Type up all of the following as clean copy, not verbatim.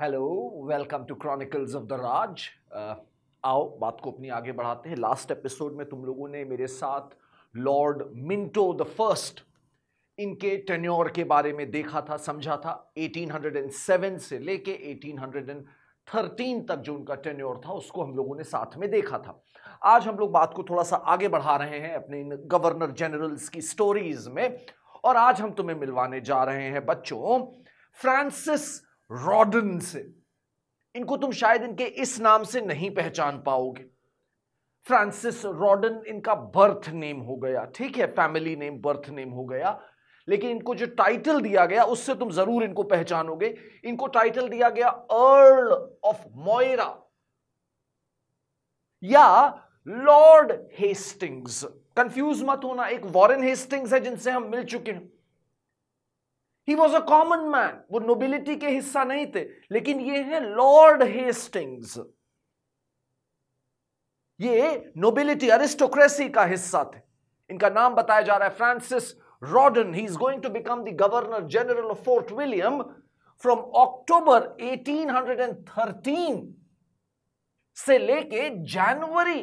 Hello, welcome to chronicles of the Raj. आओ बात को अपनी आगे बढ़ाते हैं। लास्ट एपिसोड में तुम लोगों ने मेरे साथ लॉर्ड मिंटो द फर्स्ट, इनके टेन्योर के बारे में देखा था, समझा था। 1807 से लेके 1813 तक जो उनका टेन्योर था उसको हम लोगों ने साथ में देखा था। आज हम लोग बात को थोड़ा सा आगे बढ़ा रहे हैं अपने इन गवर्नर जनरल्स की स्टोरीज में, और आज हम तुम्हें मिलवाने जा रहे हैं बच्चों फ्रांसिस रॉडन से। इनको तुम शायद इनके इस नाम से नहीं पहचान पाओगे। फ्रांसिस रॉडन इनका बर्थ नेम हो गया, ठीक है, फैमिली नेम बर्थ नेम हो गया, लेकिन इनको जो टाइटल दिया गया उससे तुम जरूर इनको पहचानोगे। इनको टाइटल दिया गया अर्ल ऑफ मोयरा या लॉर्ड हेस्टिंग्स। कंफ्यूज मत होना, एक वॉरेन हेस्टिंग्स है जिनसे हम मिल चुके हैं। He was a common man, वो नोबिलिटी के हिस्सा नहीं थे, लेकिन ये है लॉर्ड हेस्टिंग्स। ये नोबिलिटी अरिस्टोक्रेसी का हिस्सा थे। इनका नाम बताया जा रहा है Francis Rawdon. He is going to become the governor general of Fort William from October 1813 से लेके जनवरी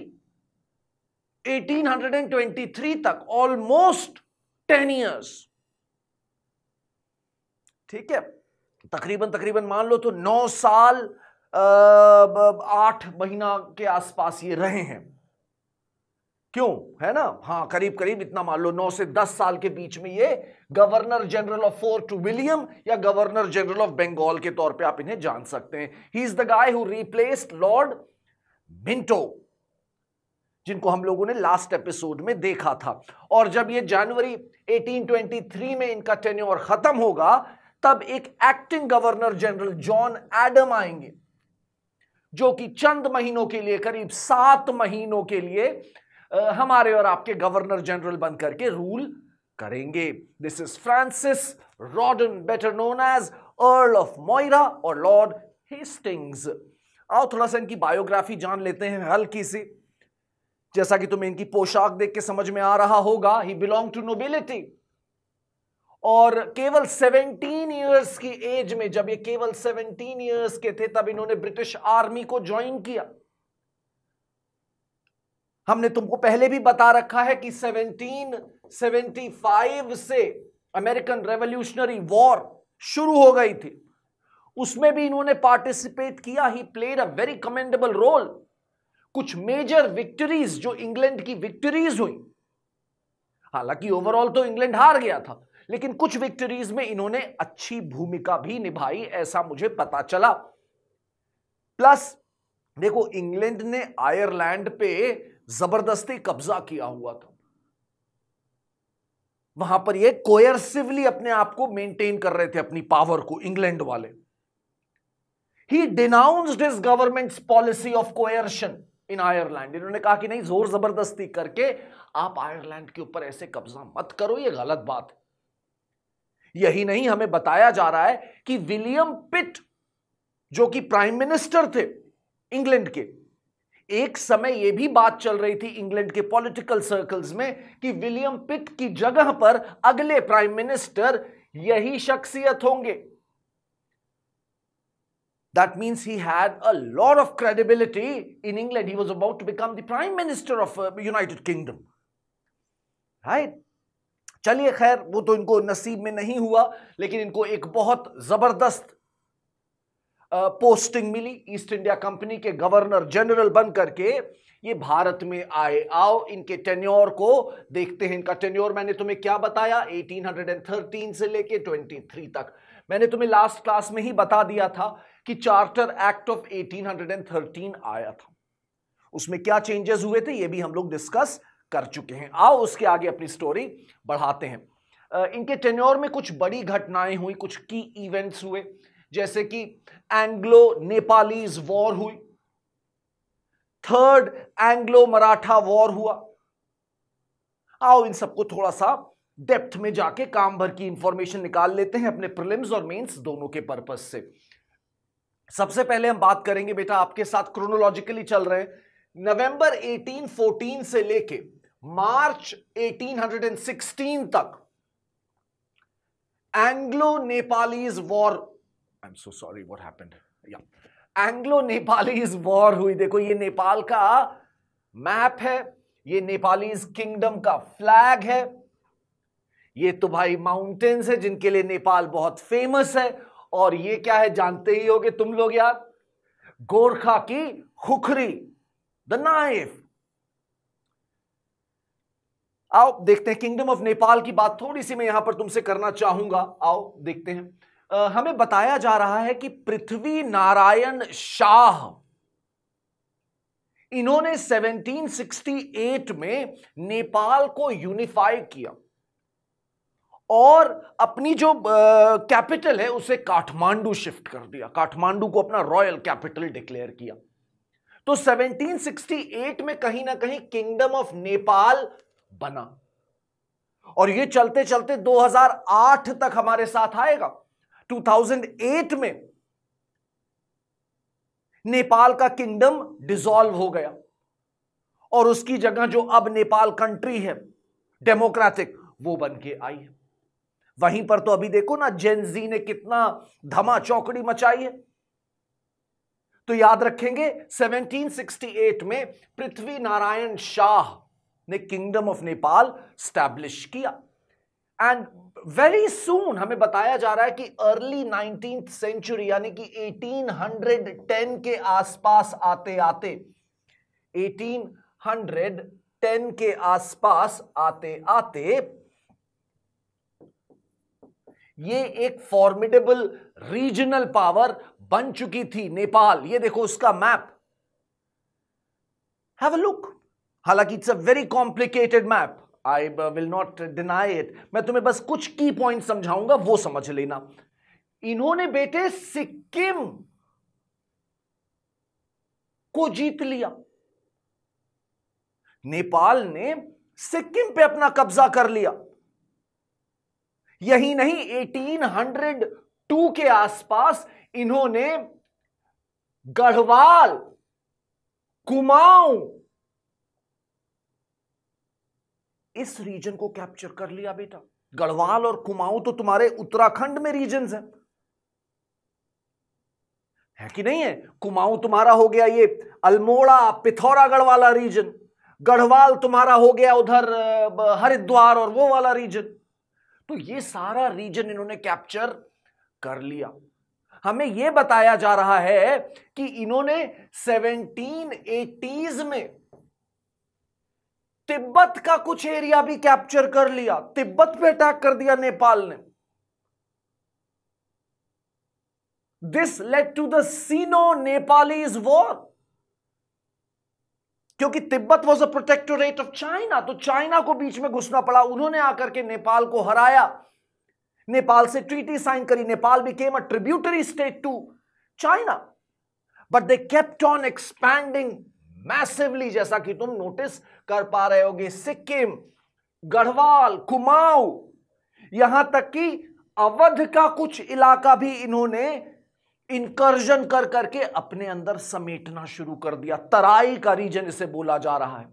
1823 तक, ऑलमोस्ट 10 ईयर्स। ठीक है, तकरीबन मान लो तो 9 साल 8 महीना के आसपास ये रहे हैं। क्यों, है ना, हाँ, करीब करीब इतना मान लो, 9 से 10 साल के बीच में ये governor general of Fort William या गवर्नर जनरल ऑफ बंगाल के तौर पे आप इन्हें जान सकते हैं। He is the guy who replaced Lord Minto, जिनको हम लोगों ने लास्ट एपिसोड में देखा था। और जब ये जनवरी 1823 में इनका टेन्योर खत्म होगा, तब एक acting governor general John Adam आएंगे, जो कि चंद महीनों के लिए, करीब 7 महीनों के लिए हमारे और आपके गवर्नर जनरल बनकर के रूल करेंगे। This is Francis Rawdon, better known as earl of Moira और लॉर्ड हेस्टिंग्स। आओ थोड़ा सा इनकी बायोग्राफी जान लेते हैं हल्की सी। जैसा कि तुम्हें इनकी पोशाक देख के समझ में आ रहा होगा, ही बिलोंग टू नोबिलिटी। और केवल 17 इयर्स की एज में, जब ये केवल 17 इयर्स के थे, तब इन्होंने ब्रिटिश आर्मी को ज्वाइन किया। हमने तुमको पहले भी बता रखा है कि 1775 से अमेरिकन रेवोल्यूशनरी वॉर शुरू हो गई थी, उसमें भी इन्होंने पार्टिसिपेट किया। He played a very commendable role. कुछ मेजर विक्ट्रीज, जो इंग्लैंड की विक्ट्रीज हुई, हालांकि ओवरऑल तो इंग्लैंड हार गया था, लेकिन कुछ विक्ट्रीज में इन्होंने अच्छी भूमिका भी निभाई, ऐसा मुझे पता चला। प्लस देखो, इंग्लैंड ने आयरलैंड पे जबरदस्ती कब्जा किया हुआ था। वहां पर ये कोयर्सिवली अपने आप को मेंटेन कर रहे थे, अपनी पावर को, इंग्लैंड वाले। He denounced his government's policy of coercion in Ireland. इन्होंने कहा कि नहीं, जोर जबरदस्ती करके आप आयरलैंड के ऊपर ऐसे कब्जा मत करो, ये गलत बात है। यही नहीं, हमें बताया जा रहा है कि विलियम पिट, जो कि प्राइम मिनिस्टर थे इंग्लैंड के, एक समय यह भी बात चल रही थी इंग्लैंड के पॉलिटिकल सर्कल्स में कि विलियम पिट की जगह पर अगले प्राइम मिनिस्टर यही शख्सियत होंगे। That means he had a lot of credibility in England. He was about to become the prime minister of United Kingdom, right? चलिए खैर, वो तो इनको नसीब में नहीं हुआ, लेकिन इनको एक बहुत जबरदस्त पोस्टिंग मिली। ईस्ट इंडिया कंपनी के गवर्नर जनरल बन करके ये भारत में आए। आओ इनके टेन्योर को देखते हैं। इनका टेन्योर मैंने तुम्हें क्या बताया, 1813 से लेके 23 तक। मैंने तुम्हें लास्ट क्लास में ही बता दिया था कि चार्टर एक्ट ऑफ 1813 आया था, उसमें क्या चेंजेस हुए थे ये भी हम लोग डिस्कस कर चुके हैं। आओ उसके आगे अपनी स्टोरी बढ़ाते हैं। इनके टेन्योर में कुछ बड़ी घटनाएं हुई, कुछ की इवेंट्स हुए, जैसे कि एंग्लो नेपालीज वॉर हुई, थर्ड एंग्लो मराठा वॉर हुआ। आओ इन सबको थोड़ा सा डेप्थ में जाके काम भर की इंफॉर्मेशन निकाल लेते हैं अपने प्रीलिम्स और मेंस दोनों के पर्पस से। सबसे पहले हम बात करेंगे, बेटा आपके साथ क्रोनोलॉजिकली चल रहे हैं, नवंबर 1814 से लेके मार्च 1816 तक Anglo Nepalese war, I am so sorry what happened, Anglo Nepalese war हुई। देखो ये नेपाल का मैप है, ये नेपालीज किंगडम का फ्लैग है, ये तो भाई माउंटेन्स है जिनके लिए नेपाल बहुत फेमस है। और ये क्या है जानते ही होगे तुम लोग यार, गोरखा की खुखरी, द नाइफ। आओ देखते हैं किंगडम ऑफ नेपाल की बात थोड़ी सी मैं यहां पर तुमसे करना चाहूंगा। आओ देखते हैं। हमें बताया जा रहा है कि पृथ्वी नारायण शाह, इन्होंने 1768 में नेपाल को यूनिफाई किया और अपनी जो कैपिटल है उसे काठमांडू शिफ्ट कर दिया, काठमांडू को अपना रॉयल कैपिटल डिक्लेयर किया। तो 1768 में कहीं ना कहीं किंगडम ऑफ नेपाल बना और ये चलते चलते 2008 तक हमारे साथ आएगा। 2008 में नेपाल का किंगडम डिसॉल्व हो गया और उसकी जगह जो अब नेपाल कंट्री है डेमोक्रेटिक, वो बन के आई है। वहीं पर तो अभी देखो ना जेनजी ने कितना धमा चौकड़ी मचाई है। तो याद रखेंगे 1768 में पृथ्वी नारायण शाह ने किंगडम ऑफ नेपाल स्टैब्लिश किया एंड वेरी सून हमें बताया जा रहा है कि अर्ली 19th सेंचुरी यानी कि 1810 के आसपास आते आते 1810 के आसपास आते आते ये एक फॉर्मिडेबल रीजनल पावर बन चुकी थी नेपाल। ये देखो उसका मैप, हैव अ लुक। हालांकि it's a very complicated map, I will not deny it. मैं तुम्हें बस कुछ की पॉइंट समझाऊंगा, वो समझ लेना। इन्होंने बेटे सिक्किम को जीत लिया, नेपाल ने सिक्किम पे अपना कब्जा कर लिया। यही नहीं 1802 के आसपास इन्होंने गढ़वाल, कुमाऊं, इस रीजन को कैप्चर कर लिया बेटा। गढ़वाल और कुमाऊं तो तुम्हारे उत्तराखंड में रीजन्स हैं, है कि नहीं है? कुमाऊं तुम्हारा हो गया ये अल्मोड़ा पिथौरागढ़ वाला रीजन, गढ़वाल तुम्हारा हो गया उधर हरिद्वार और वो वाला रीजन। तो ये सारा रीजन इन्होंने कैप्चर कर लिया। हमें यह बताया जा रहा है कि इन्होंने 1780s में तिब्बत का कुछ एरिया भी कैप्चर कर लिया, तिब्बत पे अटैक कर दिया नेपाल ने। This led to the Sino Nepalese war, क्योंकि Tibet was a protectorate of China, तो चाइना को बीच में घुसना पड़ा। उन्होंने आकर के नेपाल को हराया, नेपाल से ट्रीटी साइन करी, Nepal became a tributary state to China, but they kept on expanding massively. जैसा कि तुम नोटिस कर पा रहे होगे, सिक्किम, गढ़वाल, कुमाऊं, यहां तक कि अवध का कुछ इलाका भी इन्होंने इनकर्जन कर करके अपने अंदर समेटना शुरू कर दिया। तराई का रीजन इसे बोला जा रहा है।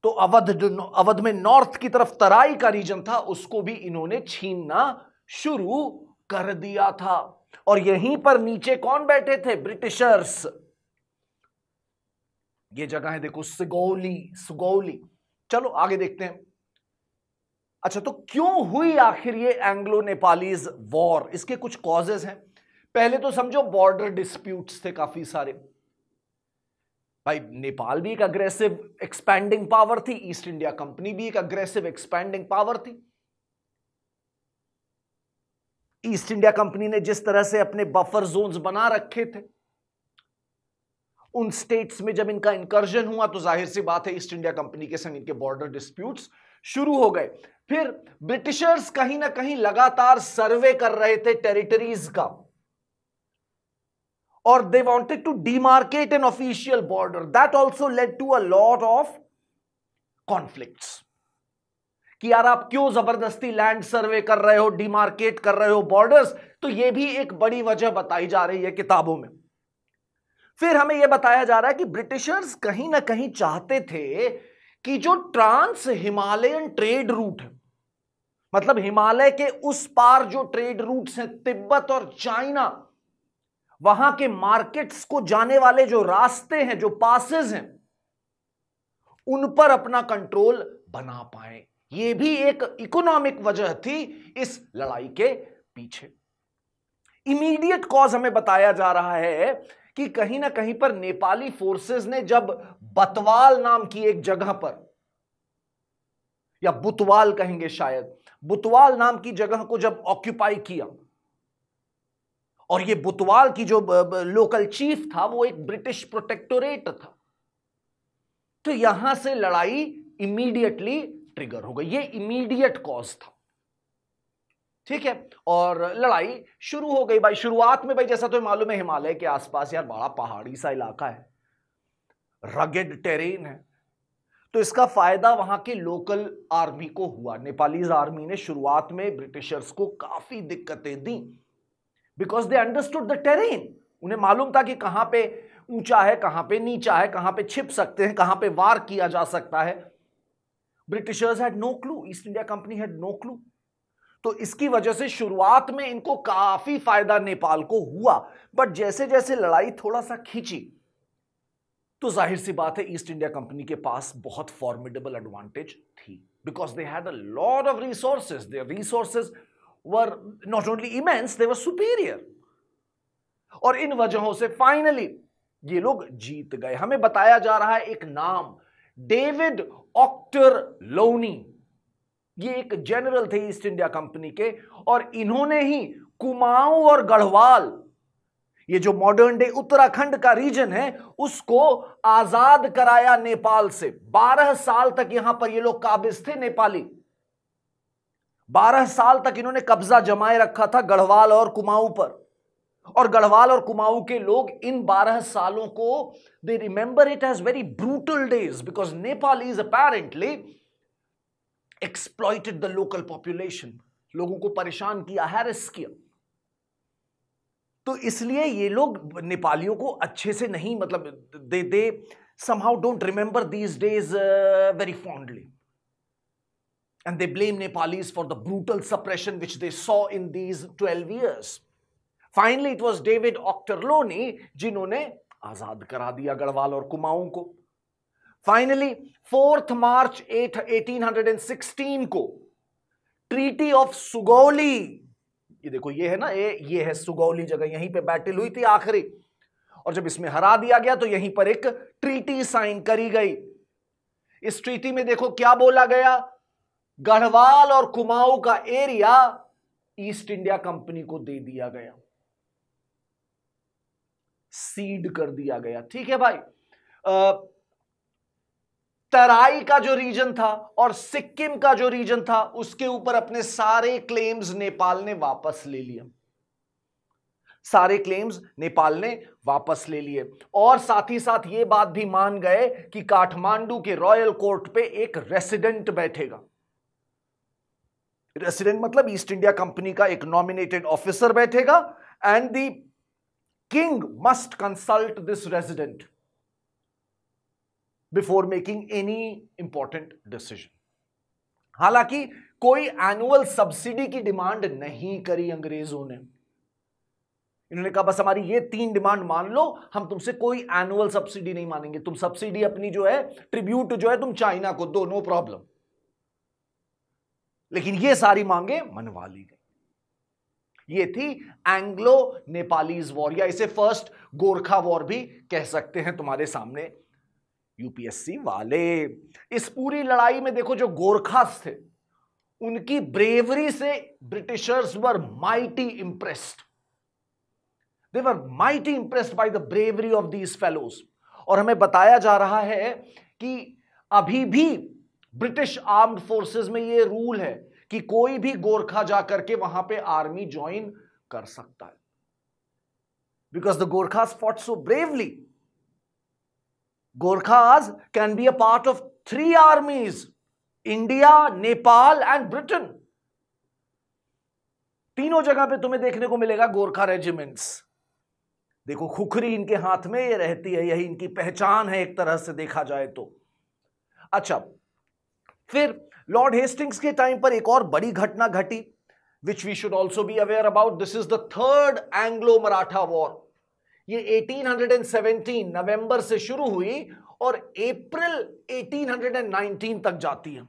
तो अवध में नॉर्थ की तरफ तराई का रीजन था, उसको भी इन्होंने छीनना शुरू कर दिया था। और यहीं पर नीचे कौन बैठे थे? ब्रिटिशर्स। ये जगह है देखो, सुगौली। चलो आगे देखते हैं। अच्छा, तो क्यों हुई आखिर ये एंग्लो नेपालीज वॉर? इसके कुछ कॉजेस हैं। पहले तो समझो बॉर्डर डिस्प्यूट्स थे काफी सारे। भाई नेपाल भी एक अग्रेसिव एक्सपैंडिंग पावर थी, ईस्ट इंडिया कंपनी भी एक अग्रेसिव एक्सपैंडिंग पावर थी। ईस्ट इंडिया कंपनी ने जिस तरह से अपने बफर जोन्स बना रखे थे, उन स्टेट्स में जब इनका इंकर्जन हुआ तो जाहिर सी बात है ईस्ट इंडिया कंपनी के संग इनके बॉर्डर डिस्प्यूट्स शुरू हो गए। फिर ब्रिटिशर्स कहीं ना कहीं लगातार सर्वे कर रहे थे टेरिटरीज का, और they wanted to demarcate an official border. That also led to a lot of conflicts कि यार आप क्यों जबरदस्ती लैंड सर्वे कर रहे हो, डिमार्केट कर रहे हो बॉर्डर्स। तो यह भी एक बड़ी वजह बताई जा रही है किताबों में। फिर हमें यह बताया जा रहा है कि ब्रिटिशर्स कहीं ना कहीं चाहते थे कि जो ट्रांस हिमालयन ट्रेड रूट है, मतलब हिमालय के उस पार जो ट्रेड रूट्स हैं, तिब्बत और चाइना, वहां के मार्केट्स को जाने वाले जो रास्ते हैं, जो पासेस हैं, उन पर अपना कंट्रोल बना पाए। यह भी एक इकोनॉमिक वजह थी इस लड़ाई के पीछे। इमीडिएट कॉज हमें बताया जा रहा है कि कहीं ना कहीं पर नेपाली फोर्सेस ने जब बतवाल नाम की एक जगह पर, या बुतवाल कहेंगे शायद, बुतवाल नाम की जगह को जब ऑक्यूपाई किया, और ये बुतवाल की जो लोकल चीफ था वो एक ब्रिटिश प्रोटेक्टोरेट था, तो यहां से लड़ाई इमीडिएटली ट्रिगर हो गई। ये इमीडिएट कॉज था, ठीक है। और लड़ाई शुरू हो गई भाई। शुरुआत में भाई जैसा तो मालूम है, हिमालय के आसपास यार बड़ा पहाड़ी सा इलाका है, रगेड टेरेन है, तो इसका फायदा वहां के लोकल आर्मी को हुआ। नेपालीज आर्मी ने शुरुआत में ब्रिटिशर्स को काफी दिक्कतें दी, because they understood the terrain. उन्हें मालूम था कि कहां पे ऊंचा है, कहां पे नीचा है, कहां पे छिप सकते हैं, कहां पे वार किया जा सकता है। Britishers had no clue, East India Company had no clue. तो इसकी वजह से शुरुआत में इनको काफी फायदा नेपाल को हुआ, बट जैसे जैसे लड़ाई थोड़ा सा खींची तो जाहिर सी बात है ईस्ट इंडिया कंपनी के पास बहुत फॉर्मिडेबल एडवांटेज थी, because they had a lot of resources. Their resources were not only immense, they were superior. और इन वजहों से फाइनली ये लोग जीत गए। हमें बताया जा रहा है एक नाम, डेविड ऑक्टरलोनी। ये एक जनरल थे ईस्ट इंडिया कंपनी के, और इन्होंने ही कुमाऊं और गढ़वाल, ये जो मॉडर्न डे उत्तराखंड का रीजन है, उसको आजाद कराया नेपाल से। 12 साल तक यहां पर ये लोग काबिज थे नेपाली। 12 साल तक इन्होंने कब्जा जमाए रखा था गढ़वाल और कुमाऊं पर। और गढ़वाल और कुमाऊं के लोग इन 12 सालों को, they remember it as very brutal days, because Nepalese apparently exploited the local population. लोगों को परेशान किया, हैरेस किया। तो इसलिए ये लोग नेपालियों को अच्छे से नहीं, मतलब दे somehow don't remember these days very fondly, and they blame Nepalis for the brutal suppression which they saw in these 12 years. Finally it was David Auchterlonie जिन्होंने आजाद करा दिया गढ़वाल और कुमाऊं को। फाइनली 4 मार्च 1816 को ट्रीटी ऑफ सुगौली, ये देखो ये है ना, ये है सुगौली जगह, यहीं पे बैटल हुई थी आखिरी, और जब इसमें हरा दिया गया तो यहीं पर एक ट्रीटी साइन करी गई। इस ट्रीटी में देखो क्या बोला गया, गढ़वाल और कुमाऊं का एरिया ईस्ट इंडिया कंपनी को दे दिया गया, सीड कर दिया गया, ठीक है भाई। तराई का जो रीजन था और सिक्किम का जो रीजन था, उसके ऊपर अपने सारे क्लेम्स नेपाल ने वापस ले लिए। सारे क्लेम्स नेपाल ने वापस ले लिए, और साथ ही साथ ये बात भी मान गए कि काठमांडू के रॉयल कोर्ट पे एक रेसिडेंट बैठेगा। रेसिडेंट मतलब ईस्ट इंडिया कंपनी का एक नॉमिनेटेड ऑफिसर बैठेगा, and the king must consult this resident before making any important decision. हालांकि कोई एनुअल सब्सिडी की डिमांड नहीं करी अंग्रेजों ने। इन्होंने कहा बस हमारी ये 3 डिमांड मान लो, हम तुमसे कोई एनुअल सब्सिडी नहीं मानेंगे। तुम सब्सिडी अपनी जो है, ट्रिब्यूट जो है, तुम चाइना को दो, नो प्रॉब्लम, लेकिन ये सारी मांगे मनवा ली गई। ये थी एंग्लो नेपालीज वॉर, या इसे फर्स्ट गोरखा वॉर भी कह सकते हैं तुम्हारे सामने यूपीएससी वाले। इस पूरी लड़ाई में देखो जो गोरखास थे, उनकी ब्रेवरी से Britishers were mighty impressed. They were mighty impressed by the bravery of these fellows. और हमें बताया जा रहा है कि अभी भी ब्रिटिश आर्म्ड फोर्सेस में यह रूल है कि कोई भी गोरखा जाकर के वहां पे आर्मी ज्वाइन कर सकता है, because the Gorkhas fought so bravely. Gorkhas can be a part of 3 armies, India, Nepal and Britain. तीनों जगह पे तुम्हें देखने को मिलेगा गोरखा रेजिमेंट्स। देखो खुखरी इनके हाथ में ये रहती है, यही इनकी पहचान है एक तरह से देखा जाए तो। अच्छा, फिर लॉर्ड हेस्टिंग्स के टाइम पर एक और बड़ी घटना घटी, which we should also be aware about. This is the 3rd Anglo Maratha war. ये 1817 नवंबर से शुरू हुई और अप्रैल 1819 तक जाती है।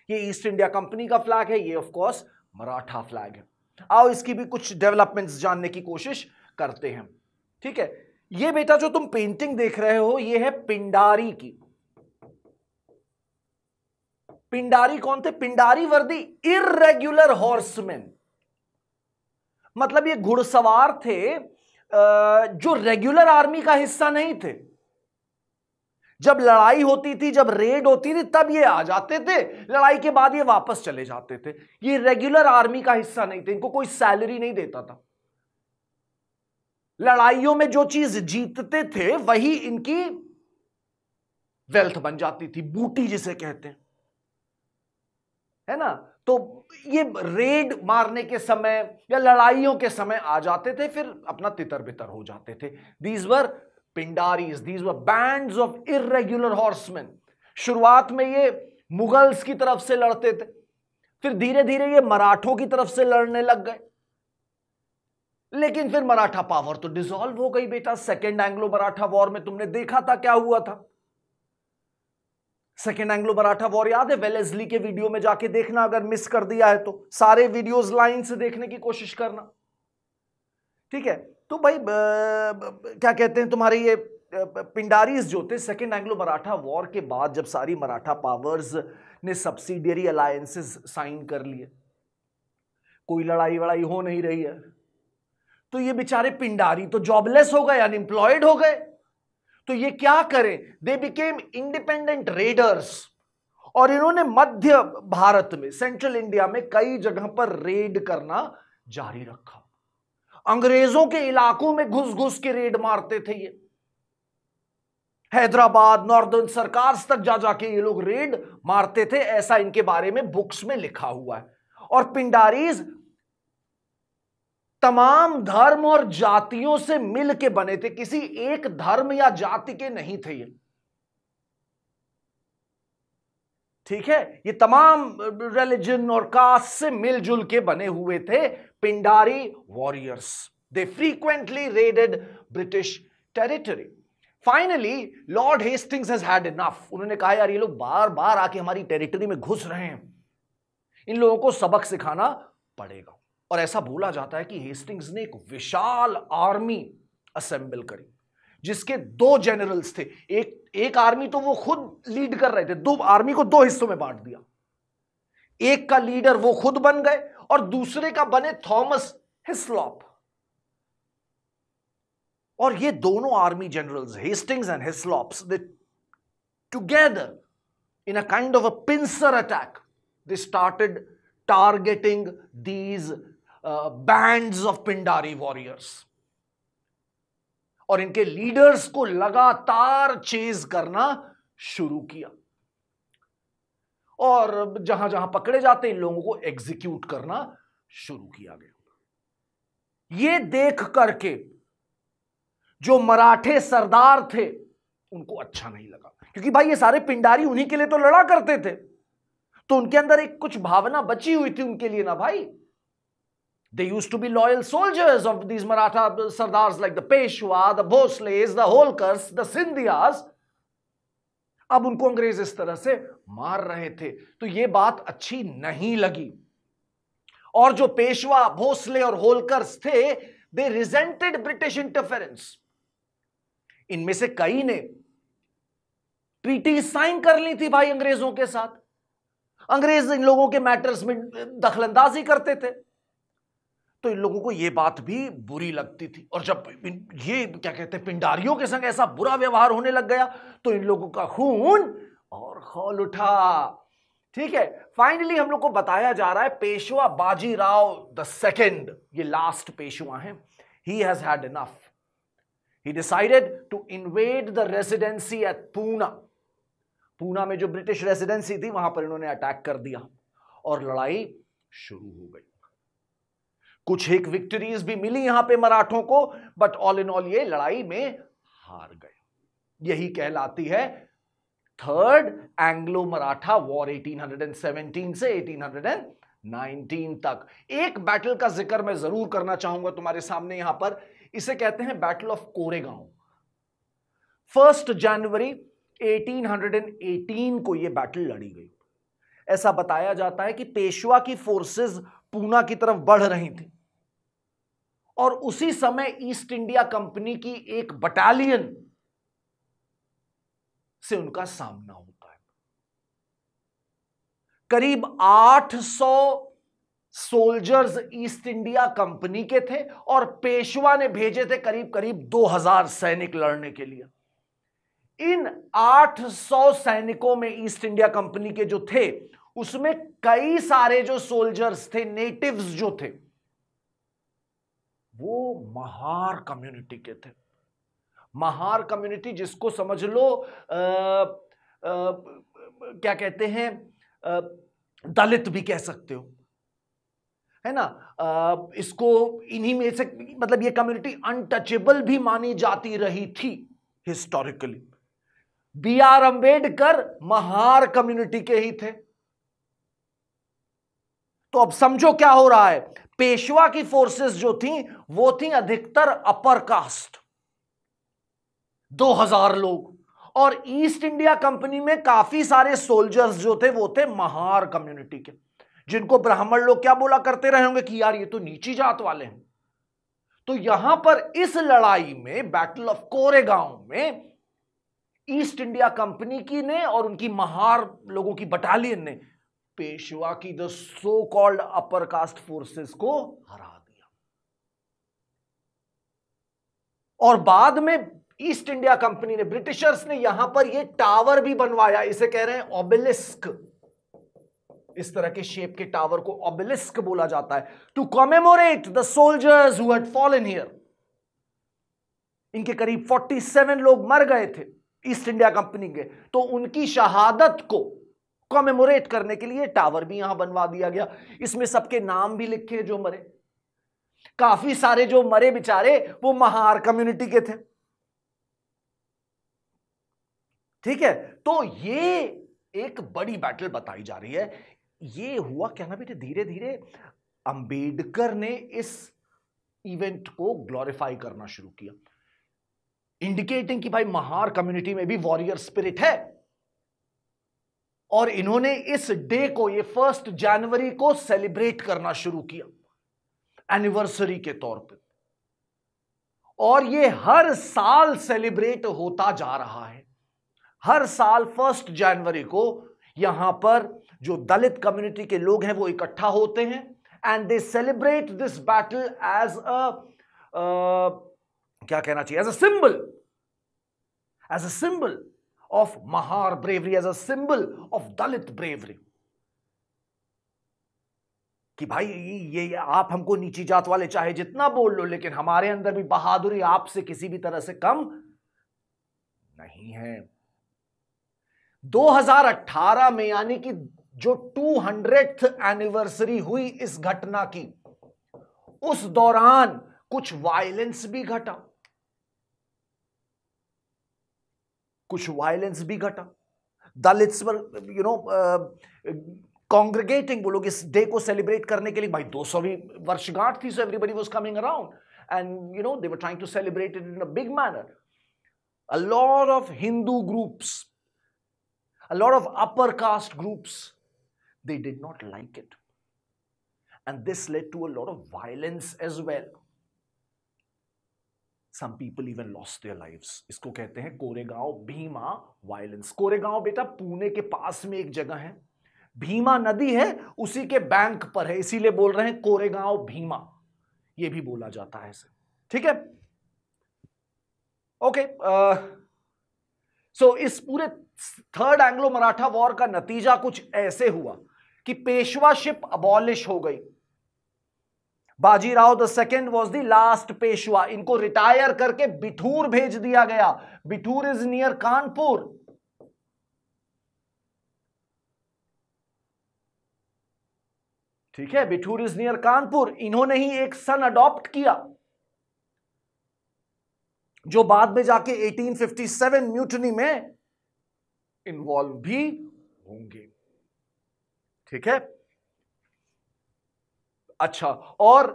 ये ईस्ट इंडिया कंपनी का फ्लैग है, ये ऑफ कोर्स मराठा फ्लैग है। आओ इसकी भी कुछ डेवलपमेंट्स जानने की कोशिश करते हैं। ठीक है, ये बेटा जो तुम पेंटिंग देख रहे हो ये है पिंडारी की। पिंडारी कौन थे? पिंडारी वर्दी इर्रेगुलर हॉर्समैन, मतलब ये घुड़सवार थे जो रेगुलर आर्मी का हिस्सा नहीं थे। जब लड़ाई होती थी, जब रेड होती थी, तब ये आ जाते थे, लड़ाई के बाद ये वापस चले जाते थे। ये रेगुलर आर्मी का हिस्सा नहीं थे, इनको कोई सैलरी नहीं देता था। लड़ाइयों में जो चीज जीतते थे वही इनकी वेल्थ बन जाती थी, बूटी जिसे कहते हैं, है ना। तो ये रेड मारने के समय या लड़ाइयों के समय आ जाते थे, फिर अपना तितर बितर हो जाते थे। These were Pindaris, these were bands of irregular horseman. शुरुआत में ये मुगल्स की तरफ से लड़ते थे, फिर धीरे धीरे ये मराठों की तरफ से लड़ने लग गए, लेकिन फिर मराठा पावर तो डिसॉल्व हो गई बेटा। सेकेंड एंग्लो मराठा वॉर में तुमने देखा था क्या हुआ था। सेकेंड एंग्लो मराठा वॉर याद है? वेलेस्ली के वीडियो में जाके देखना, अगर मिस कर दिया है तो सारे वीडियोस लाइन से देखने की कोशिश करना। ठीक है, तो भाई क्या कहते हैं तुम्हारे ये पिंडारीज जो थे, सेकेंड एंग्लो मराठा वॉर के बाद जब सारी मराठा पावर्स ने सब्सिडियरी अलायंसेस साइन कर लिए, कोई लड़ाई वड़ाई हो नहीं रही है, तो ये बेचारे पिंडारी तो जॉबलेस हो गए, अनएम्प्लॉयड हो गए। तो ये क्या करें? दे बिकेम इंडिपेंडेंट रेडर्स, और इन्होंने मध्य भारत में, सेंट्रल इंडिया में कई जगह पर रेड करना जारी रखा। अंग्रेजों के इलाकों में घुस घुस के रेड मारते थे ये। हैदराबाद, नॉर्दर्न सरकार्स तक जा जाके ये लोग रेड मारते थे, ऐसा इनके बारे में बुक्स में लिखा हुआ है। और पिंडारीज तमाम धर्म और जातियों से मिल के बने थे, किसी एक धर्म या जाति के नहीं थे ये। ठीक है, ये तमाम रिलीजन और कास्ट से मिलजुल के बने हुए थे Pindari warriors. They frequently raided British territory. Finally Lord Hastings has had enough. उन्होंने कहा यार ये लोग बार बार आके हमारी टेरिटरी में घुस रहे हैं, इन लोगों को सबक सिखाना पड़ेगा। और ऐसा बोला जाता है कि हेस्टिंग्स ने एक विशाल आर्मी असेंबल करी, जिसके 2 जनरल्स थे। एक आर्मी तो वो खुद लीड कर रहे थे, 2 आर्मी को 2 हिस्सों में बांट दिया। एक का लीडर वो खुद बन गए और दूसरे का बने थॉमस हिस्लॉप। और ये दोनों army generals, Hastings and Hislops, they together in a kind of a pincer attack, they started targeting these bands of Pindari warriors, और इनके लीडर्स को लगातार चेज करना शुरू किया, और जहां जहां पकड़े जाते इन लोगों को एग्जीक्यूट करना शुरू किया गया। ये देख करके जो मराठे सरदार थे उनको अच्छा नहीं लगा, क्योंकि भाई ये सारे पिंडारी उन्हीं के लिए तो लड़ा करते थे, तो उनके अंदर एक कुछ भावना बची हुई थी उनके लिए ना भाई। They used to be loyal soldiers of these Maratha sardars like the Peshwa, the Bhosles, the Holkars, the Sindhiyas. अब उनको अंग्रेज इस तरह से मार रहे थे, तो ये बात अच्छी नहीं लगी। और जो पेशवा, भोसले और होलकर्स थे, they resented British interference. इनमें से कई ने ट्रीटी साइन कर ली थी भाई अंग्रेजों के साथ। अंग्रेज इन लोगों के मैटर्स में दखलंदाजी करते थे, तो इन लोगों को यह बात भी बुरी लगती थी। और जब ये क्या कहते हैं पिंडारियों के संग ऐसा बुरा व्यवहार होने लग गया, तो इन लोगों का खून और खौल उठा। ठीक है, फाइनली हम लोग को बताया जा रहा है पेशवा बाजीराव द सेकंड, ये लास्ट पेशवा है, he has had enough. He decided to invade the residency at Poona. Poona में जो ब्रिटिश रेसिडेंसी थी वहां पर इन्होंने अटैक कर दिया और लड़ाई शुरू हो गई। कुछ एक विक्ट्रीज भी मिली यहां पे मराठों को, बट ऑल इन ऑल ये लड़ाई में हार गए। यही कहलाती है थर्ड एंग्लो मराठा वॉर 1817 से 1819 19 तक। एक बैटल का जिक्र मैं जरूर करना चाहूंगा तुम्हारे सामने यहां पर, इसे कहते हैं बैटल ऑफ कोरेगांव। 1 जनवरी 1818 को यह बैटल लड़ी गई। ऐसा बताया जाता है कि पेशवा की फोर्सेस पूना की तरफ बढ़ रही थी और उसी समय ईस्ट इंडिया कंपनी की एक बटालियन से उनका सामना होता है। करीब 800 सोल्जर्स ईस्ट इंडिया कंपनी के थे और पेशवा ने भेजे थे करीब करीब 2000 सैनिक लड़ने के लिए। इन 800 सैनिकों में ईस्ट इंडिया कंपनी के जो थे उसमें कई सारे जो सोल्जर्स थे, नेटिव्स जो थे, वो महार कम्युनिटी के थे। महार कम्युनिटी जिसको समझ लो क्या कहते हैं, दलित भी कह सकते हो, है ना। इसको इन्हीं में से मतलब ये कम्युनिटी अनटचेबल भी मानी जाती रही थी historically. B.R. Ambedkar Mahar community के ही थे। तो अब समझो क्या हो रहा है। पेशवा की फोर्सेस जो थी वो थी अधिकतर अपर कास्ट, 2000 लोग, और ईस्ट इंडिया कंपनी में काफी सारे सोल्जर्स जो थे वो थे महार कम्युनिटी के, जिनको ब्राह्मण लोग क्या बोला करते रहे होंगे कि यार ये तो नीची जात वाले हैं। तो यहां पर इस लड़ाई में, बैटल ऑफ कोरेगांव में, ईस्ट इंडिया कंपनी की ने और उनकी महार लोगों की बटालियन ने पेशवा की the so called upper caste forces को हरा दिया। और बाद में ईस्ट इंडिया कंपनी ने, ब्रिटिशर्स ने यहां पर यह टावर भी बनवाया, इसे कह रहे हैं ऑबेलिस्क। इस तरह के शेप के टावर को ऑबेलिस्क बोला जाता है, to commemorate the soldiers who had fallen here. इनके करीब 47 लोग मर गए थे ईस्ट इंडिया कंपनी के, तो उनकी शहादत को कॉमेमोरेट करने के लिए टावर भी यहां बनवा दिया गया। इसमें सबके नाम भी लिखे जो मरे। काफी सारे जो मरे बेचारे वो महार कम्युनिटी के थे। ठीक है, तो ये एक बड़ी बैटल बताई जा रही है। ये हुआ क्या ना बेटे, धीरे धीरे अंबेडकर ने इस इवेंट को ग्लोरीफाई करना शुरू किया, इंडिकेटिंग कि भाई महार कम्युनिटी में भी वॉरियर स्पिरिट है। और इन्होंने इस डे को, ये 1 जनवरी को सेलिब्रेट करना शुरू किया एनिवर्सरी के तौर पे, और ये हर साल सेलिब्रेट होता जा रहा है। हर साल 1 जनवरी को यहां पर जो दलित कम्युनिटी के लोग हैं वो इकट्ठा होते हैं and they celebrate this battle as a क्या कहना चाहिए, as a symbol of Mahar bravery, as a symbol of Dalit bravery, कि भाई ये आप हमको नीची जात वाले चाहे जितना बोल लो, लेकिन हमारे अंदर भी बहादुरी आपसे किसी भी तरह से कम नहीं है। 2018 में यानी कि जो 200th एनिवर्सरी हुई इस घटना की, उस दौरान कुछ वायलेंस भी घटा, दलित्स पर कॉन्ग्रेगेटिंग, वो लोग इस डे को सेलिब्रेट करने के लिए, भाई 200वीं वर्षगांठ थी, so everybody was coming around and they were trying to celebrate it in a big manner. A lot of Hindu groups, a lot of upper caste groups, they did not like it, and this led to a lot of violence as well. Some people even lost their lives. इसको कहते हैं Koregaon Bhima violence. Koregaon बेटा पुणे के पास में एक जगह है, भीमा नदी है उसी के बैंक पर है, इसीलिए बोल रहे हैं कोरेगांव भीमा, ये भी बोला जाता है इसे। ठीक है, ओके। सो इस पूरे 3rd एंग्लो मराठा वॉर का नतीजा कुछ ऐसे हुआ कि पेशवाशिप अबॉलिश हो गई। Bajirao the second was the last Peshwa. इनको रिटायर करके बिठूर भेज दिया गया। Bithoor is near Kanpur. ठीक है, बिठूर इज नियर कानपुर। इन्होंने ही एक सन अडॉप्ट किया जो बाद में जाके 1857 म्यूटनी में इन्वॉल्व भी होंगे। ठीक है, अच्छा, और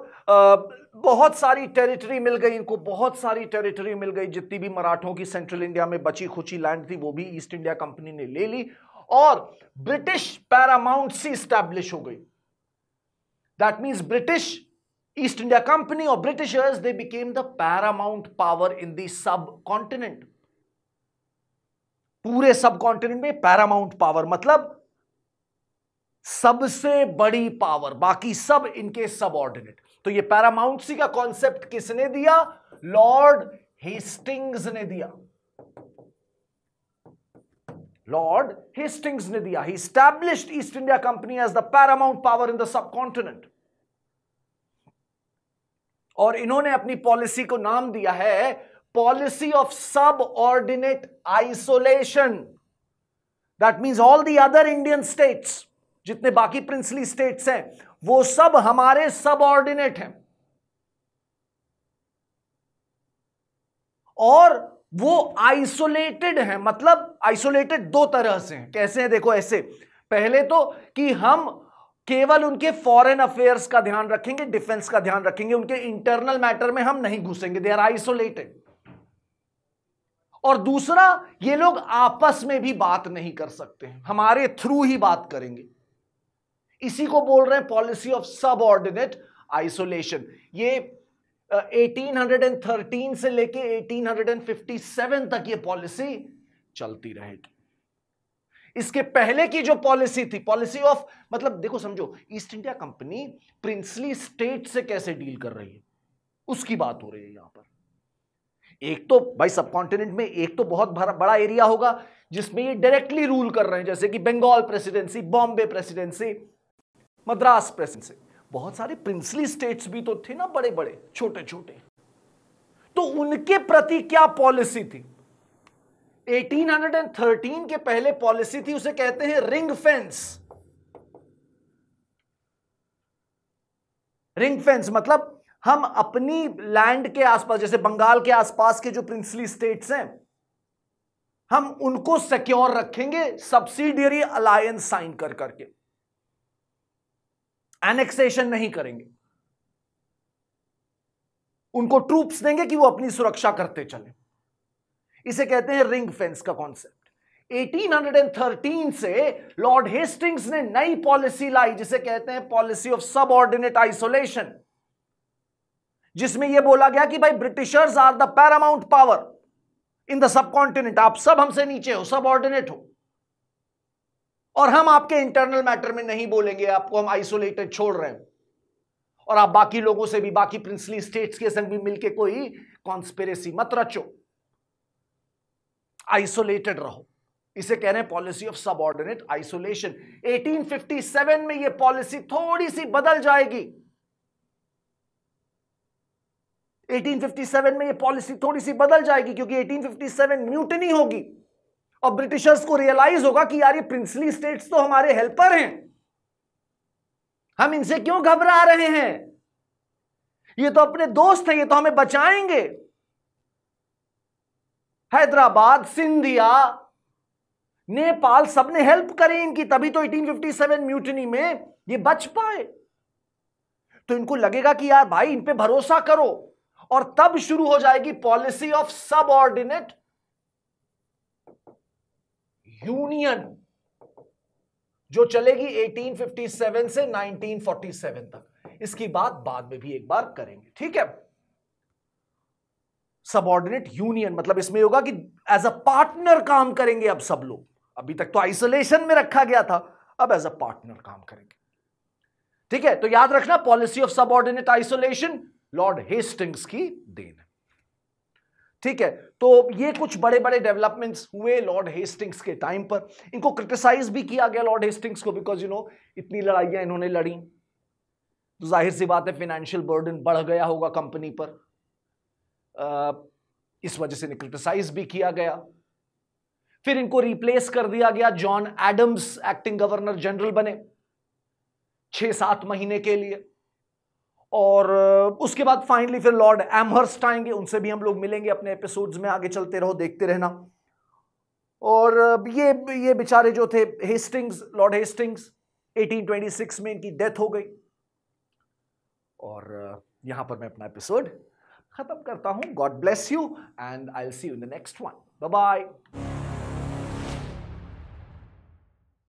बहुत सारी टेरिटरी मिल गई इनको, बहुत सारी टेरिटरी मिल गई। जितनी भी मराठों की सेंट्रल इंडिया में बची खुची लैंड थी वो भी ईस्ट इंडिया कंपनी ने ले ली, और ब्रिटिश पैरामाउंटसी स्टैब्लिश हो गई। That means British East India company और britishers, they became the paramount power in the subcontinent. पूरे सब कॉन्टिनेंट में पैरामाउंट पावर मतलब सबसे बड़ी पावर, बाकी सब इनके सबऑर्डिनेट। तो ये पैरामाउंटसी का कॉन्सेप्ट किसने दिया? लॉर्ड हेस्टिंग्स ने दिया। लॉर्ड हेस्टिंग्स ने दिया। He established East India Company as the paramount power in the subcontinent. और इन्होंने अपनी पॉलिसी को नाम दिया है policy of subordinate isolation. That means all the other Indian states, जितने बाकी प्रिंसली स्टेट्स हैं, वो सब हमारे सबऑर्डिनेट हैं, और वो आइसोलेटेड हैं। मतलब आइसोलेटेड दो तरह से हैं। कैसे हैं? देखो ऐसे, पहले तो कि हम केवल उनके फॉरेन अफेयर्स का ध्यान रखेंगे, डिफेंस का ध्यान रखेंगे, उनके इंटरनल मैटर में हम नहीं घुसेंगे, दे आर आइसोलेटेड। और दूसरा, ये लोग आपस में भी बात नहीं कर सकते हैं, हमारे थ्रू ही बात करेंगे। इसी को बोल रहे हैं पॉलिसी ऑफ सबऑर्डिनेट आइसोलेशन। ये 1813 से लेके 1857 तक ये पॉलिसी चलती रहेगी। इसके पहले की जो पॉलिसी थी, पॉलिसी ऑफ मतलब देखो समझो, east India company princely state से कैसे डील कर रही है उसकी बात हो रही है यहां पर। एक तो भाई सब कॉन्टिनेंट में एक तो बहुत बड़ा एरिया होगा जिसमें ये डायरेक्टली रूल कर रहे हैं, जैसे कि Bengal presidency, Bombay presidency, Madras presidency. बहुत सारे प्रिंसली स्टेट्स भी तो थे ना, बड़े बड़े छोटे छोटे। तो उनके प्रति क्या पॉलिसी थी? 1813 के पहले पॉलिसी थी, उसे कहते हैं रिंग फेंस। रिंग फेंस मतलब हम अपनी लैंड के आसपास, जैसे बंगाल के आसपास के जो प्रिंसली स्टेट्स हैं, हम उनको सिक्योर रखेंगे सब्सिडियरी अलायंस साइन कर करके, एनेक्सेशन नहीं करेंगे, उनको ट्रूप्स देंगे कि वो अपनी सुरक्षा करते चले। इसे कहते हैं रिंग फेंस का कॉन्सेप्ट। 1813 से लॉर्ड हेस्टिंग्स ने नई पॉलिसी लाई जिसे कहते हैं पॉलिसी ऑफ सबऑर्डिनेट आइसोलेशन, जिसमें यह बोला गया कि भाई Britishers are the paramount power in the subcontinent. आप सब हमसे नीचे हो, सबऑर्डिनेट हो, और हम आपके इंटरनल मैटर में नहीं बोलेंगे, आपको हम आइसोलेटेड छोड़ रहे हैं, और आप बाकी लोगों से भी, बाकी प्रिंसली स्टेट्स के संग भी मिलके कोई कॉन्स्पिरेसी मत रचो, आइसोलेटेड रहो। इसे कह रहे हैं पॉलिसी ऑफ सबऑर्डिनेट आइसोलेशन। 1857 में यह पॉलिसी थोड़ी सी बदल जाएगी। 1857 में यह पॉलिसी थोड़ी सी बदल जाएगी क्योंकि 1857 म्यूटिनी होगी और ब्रिटिशर्स को रियलाइज होगा कि यार ये प्रिंसली स्टेट्स तो हमारे हेल्पर हैं, हम इनसे क्यों घबरा रहे हैं, ये तो अपने दोस्त हैं, ये तो हमें बचाएंगे। हैदराबाद, सिंधिया, नेपाल, सबने हेल्प करी इनकी, तभी तो 1857 म्यूटिनी में ये बच पाए। तो इनको लगेगा कि यार भाई इन पे भरोसा करो, और तब शुरू हो जाएगी पॉलिसी ऑफ सबऑर्डिनेट यूनियन, जो चलेगी 1857 से 1947 तक। इसकी बात बाद में भी एक बार करेंगे, ठीक है। सबऑर्डिनेट यूनियन मतलब इसमें होगा कि एज अ पार्टनर काम करेंगे अब सब लोग। अभी तक तो आइसोलेशन में रखा गया था, अब एज अ पार्टनर काम करेंगे, ठीक है। तो याद रखना policy of subordinate isolation Lord Hastings की देन है, ठीक है। तो ये कुछ बड़े बड़े डेवलपमेंट्स हुए लॉर्ड हेस्टिंग्स के टाइम पर। इनको क्रिटिसाइज भी किया गया लॉर्ड हेस्टिंग्स को, बिकॉज इतनी लड़ाइयां इन्होंने लड़ी, तो जाहिर सी बात है फाइनेंशियल बर्डन बढ़ गया होगा कंपनी पर, इस वजह से क्रिटिसाइज भी किया गया। फिर इनको रिप्लेस कर दिया गया, John Adams acting governor general बने 6-7 महीने के लिए, और उसके बाद फाइनली फिर लॉर्ड एमहर्स्ट आएंगे, उनसे भी हम लोग मिलेंगे अपने एपिसोड्स में, आगे चलते रहो, देखते रहना। और ये बेचारे जो थे हेस्टिंग्स, लॉर्ड हेस्टिंग्स, 1826 में इनकी डेथ हो गई। और यहां पर मैं अपना एपिसोड खत्म करता हूं. God bless you and I will see you in the next one. Bye bye.